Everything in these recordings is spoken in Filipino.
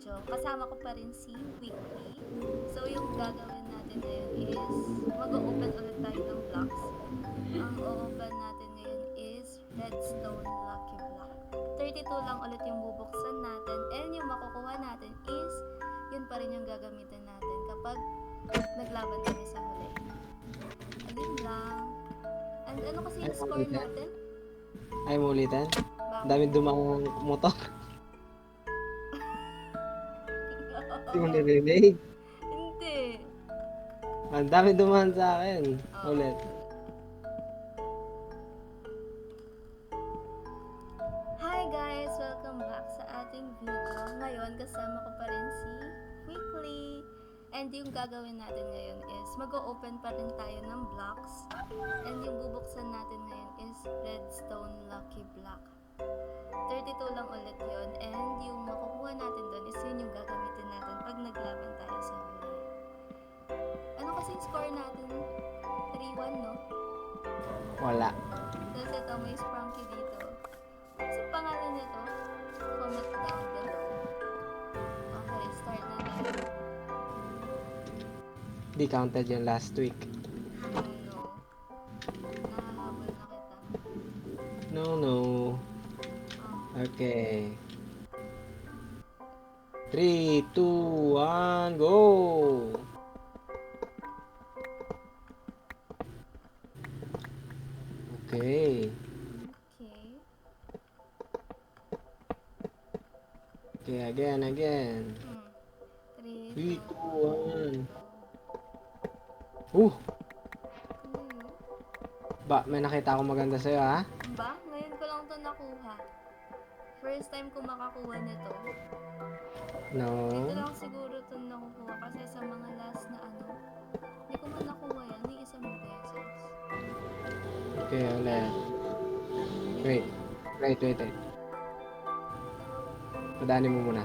video. Kasama ko pa rin si Weekly. So, yung gagawin natin ngayon is mag-open ulit tayo ng blocks. Ang o-open natin ngayon is Redstone Lucky Block. 32 lang ulit yung bubuksan natin and yung makukuha natin is yun pa rin yung gagamitin natin kapag naglaban kami sa huli. Ayun lang. And ano kasi yung score natin? Ay, muulitin? Ang Bakit? daming dumang motor. Hindi mo narinig. Hindi. Ang dami dumaan sa akin. Ulit. Hi guys! Welcome back sa ating video. Ngayon, kasama ko pa rin si Weekly. And yung gagawin natin ngayon is mag-o-open pa rin tayo ng blocks. And yung bubuksan natin ngayon is Redstone Lucky Block. 32 lang ulit yun. And yung makukuha natin doon is yun yung gagamitin natin pag naglaban tayo sa huli. Ano kasi yung score natin? 3-1, no? Wala. Tapos ito, may Sprunky dito. Kasi pangalan nito, comment down below. Okay, start na tayo. Di counted yung last week. No, no. Nahahabol na kita. No. Okay. 3, 2, 1, go! Okay. Okay, again. 3, 2, 1. Ba, may nakita ako maganda sa'yo, ha? Ba? Ngayon ko lang to nakuha. First time ko makakuha nito. No. Dito lang siguro to nakukuha kasi sa mga last na hindi ko man nakuha yan ni isang beses. Okay, ulit. Wait. Padaanin mo muna.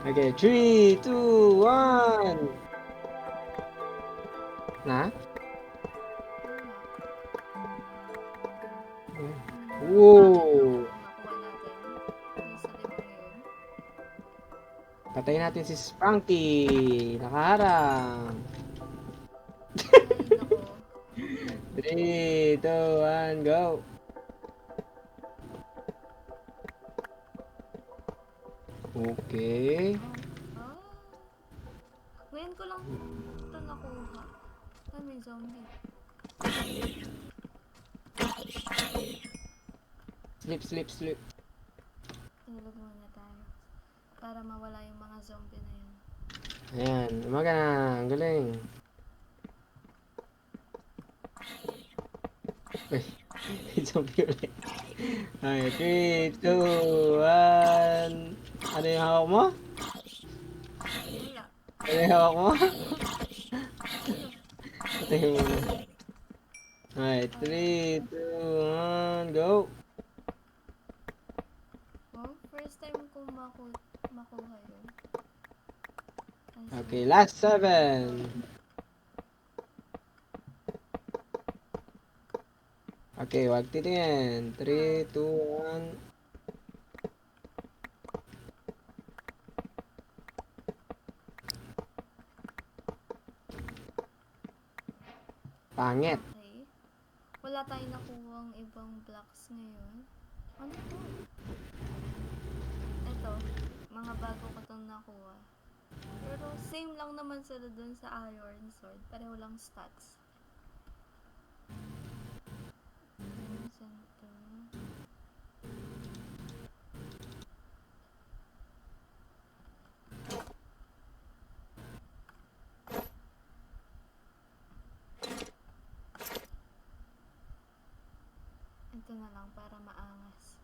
Okay, 3, 2, 1. Na? Wow! Nakuha natin. Yung sa limang yun. Patayin natin si Sprunky. Nakaharang. Ay, nako. 3, 2, 1, go! Okay. Ngayon ko lang ito nakuha. Ay, may zombie. Sleep. Tulog muna tayo. Para mawala yung mga zombie na yun. Ayan, umaga na. Ang galing. Uy, zombie ulit. Okay, 3, 2, 1. Ano yung hawak mo? Wala. Ano yung hawak mo? Patayin mo na. Alright, 3, 2, 1, go! Oh, first time ko makuha yun. Okay, last 7. Okay, wag titingin. 3, 2, 1. Pangit. Okay. Wala tayong nakuhang ibang blocks ngayon. Ano to? Ito, mga bago ko itong nakuha. Pero same lang naman sila dun sa iron sword. Pareho lang stats. Center. Ito na lang para maangas.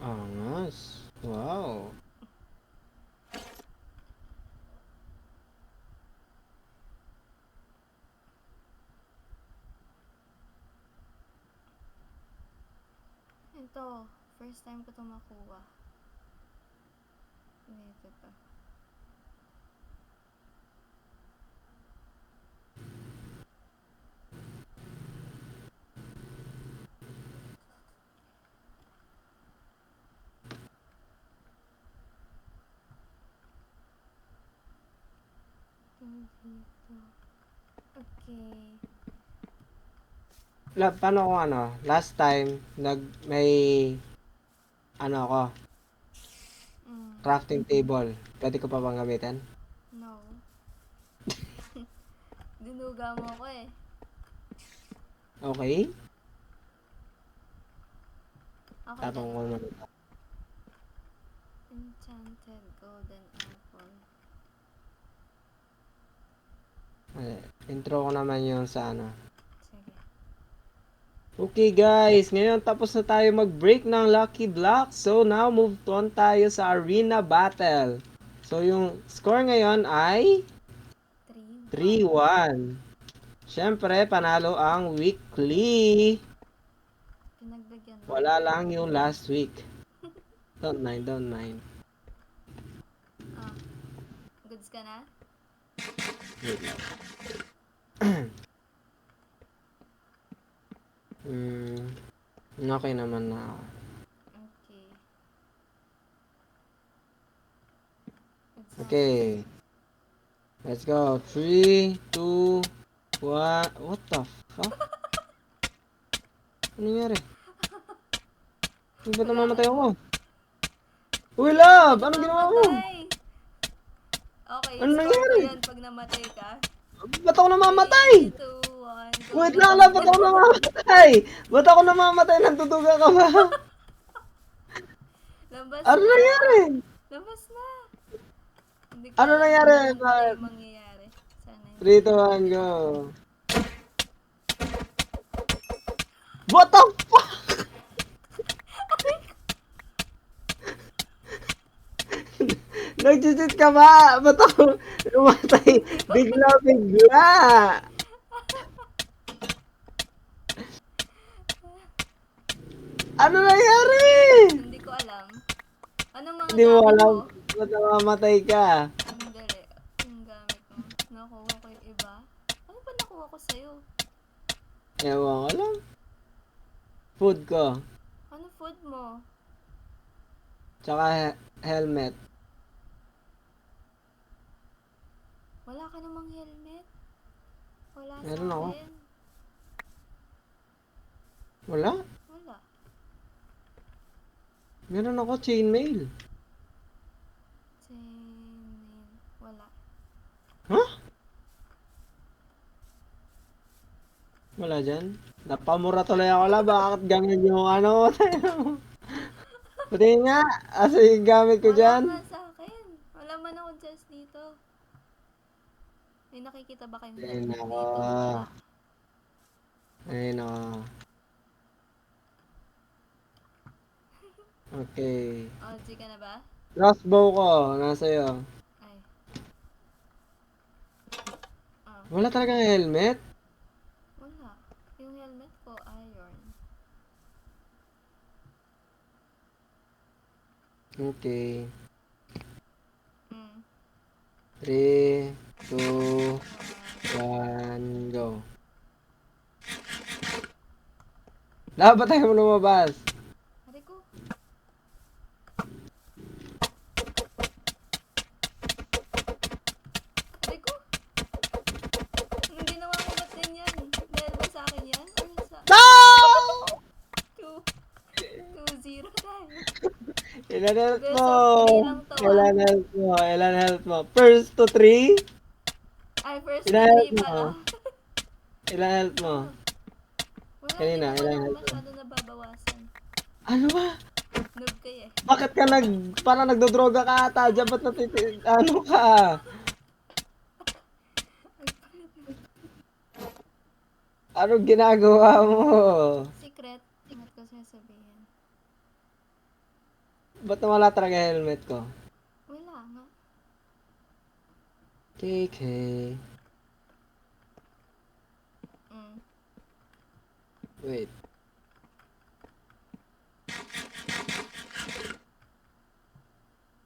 Angas. Wow. Ito, first time ko ito makuha. Ito pa. dito. Okay. Paano kung ano? Last time, may, ano ako, Mm. crafting table. Pwede ko pa bang gamitin? No. Dinuga mo ko eh. Okay? Okay, Tapong ko dalawa. naman ito. Enchanted golden apple. Intro ko naman yung sa ano. Sige. Okay guys, ngayon tapos na tayo mag-break ng Lucky Block. So now move on tayo sa Arena Battle. So yung score ngayon ay 3-1. 3-1. Siyempre, panalo ang weekly. Pinagbigyan mo. Wala lang yung last week. Don't mind, don't mind. Ah, goods ka na? Wait lang. Okay naman na ako. Okay. Goods na. Okay. Let's go. 3, 2, 1. What the fuck? Ano nangyari? Ba't namamatay ako? Uy, love! Anong ginawa mo? Namamatay! Okay, Ano score ko nangyari? yan pag namatay ka. Ba't ako namamatay? 3, 2, 1, go. Wait lang, love! Ba't ako namamatay? Ba't ako namamatay? Nanduduga ka ba? Labas Ano na! nangyari? Labas na! Hindi ko Ano alam nangyari? kung ano Bakit? yung mangyayari. Sana hindi. 3, 2, 1, go. What the fuck? Nag-cheat ka ba? Ba't ako namatay? Hindi ko. Bigla-bigla! Ano nangyari? Hindi ko alam. Anong mga Hindi mo gamit alam mo? ba't namamatay ka. Dali. Yung gamit mo. Nakuha ko yung iba. Ano pa nakuha ko sa'yo? Ewan ko lang. Food ko. Ano food mo? Tsaka helmet. Wala ka namang helmet. Wala sa Meron ako. akin. Wala? Wala. Meron ako chainmail. Chainmail. Wala. Huh? Wala dyan? Napamura tuloy ako la. Bakit ganun yung ano? Pati nga. Asa yung gamit ko Wala dyan? nga sa akin. Wala man ako just dito. May nakikita ba kayong Ay helmet nako. dito? Wala. Ay nako. Okay. OG ka na ba? Crossbow ko. Nasa iyo. Ay. Ah. Wala talaga helmet? Wala. Yung helmet ko, iron. Okay. Mm. 3, 2, One. 1, go. Dapat tayo lumabas. Aray ko. Aray ko. Anong ginawa mo ba't ganyan? Dahil ba sa akin yan? Or sa... No! 2-0 tayo. Ilan health Best mo? of 3 lang to ah. Ilan health mo? Ilan health mo? First to 3? Ay, first to Ilan 3 health mo? pala. Ilan health mo? Ah, wala, di Kanina, naman ilan ako health mo? masyado nababawasan. Ano ba? Noob kayo eh. Bakit ka parang nagdodroga ka ata dyan? Ba't ano ka? Anong ginagawa mo? Secret. Ingat ko sasabihin. Ba't nawala talaga helmet ko? Wala nga. KK. Mm. Wait.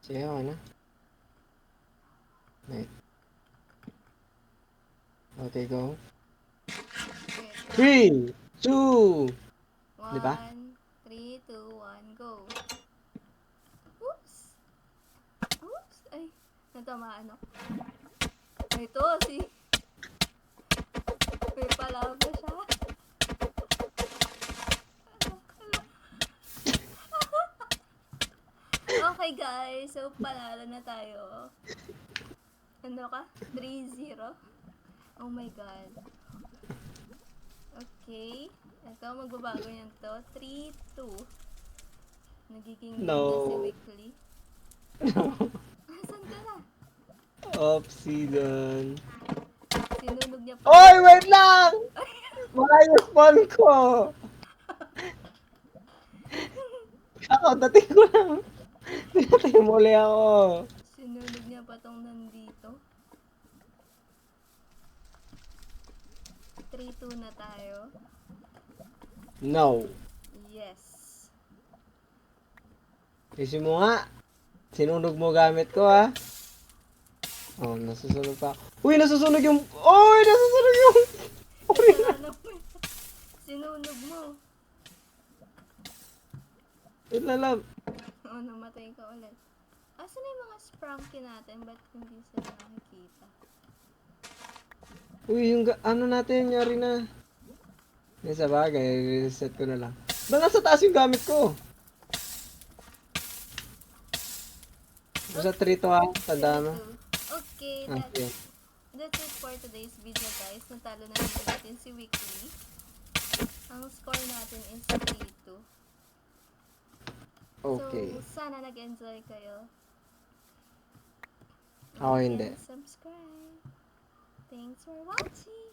Sige, okay na. Wait. Okay, go. Wait. 3, 2, di ba? 1, 3, 2, 1, go. Oops! Oops! Ay, natamaan ako. Ito, si... May palaban siya. Okay guys, so palalo na tayo. Ano ka? 3-0? Oh my god. Okay. Ito, magbabago yan to. 3-2. Nagiging lead na si No. Weekly. Asan ka na? Oopsie dun. Sinunog niya pa. Oy, wait lang! Wala yung spawn ko! Ako, dating ko lang. Pinatay mo ulit ako. Sinunog niya pa tong nandito. 3-2 na tayo. No. Yes. Kasi mo nga. Sinunog mo gamit ko, ha? Oh, nasusunog pa. Uy, nasusunog yung... Uy, nasusunog yung... Kasalanan mo. Sinunog mo. Ilalab. Oo, namatay ka ulit. Asan na yung mga sprunky natin? Ba't hindi sila nakikita? Uy, yung ano natin, yari na. May sa bagay, reset ko na lang. Ba, nasa taas yung gamit ko. Sa 3 to, ha? Tanda mo. Okay, Okay. that's it for today's video guys. Natalo na natin si Weekly. Ang score natin is 3-2. Okay. So, sana nag-enjoy kayo. Ako hindi. And subscribe. Thanks for watching.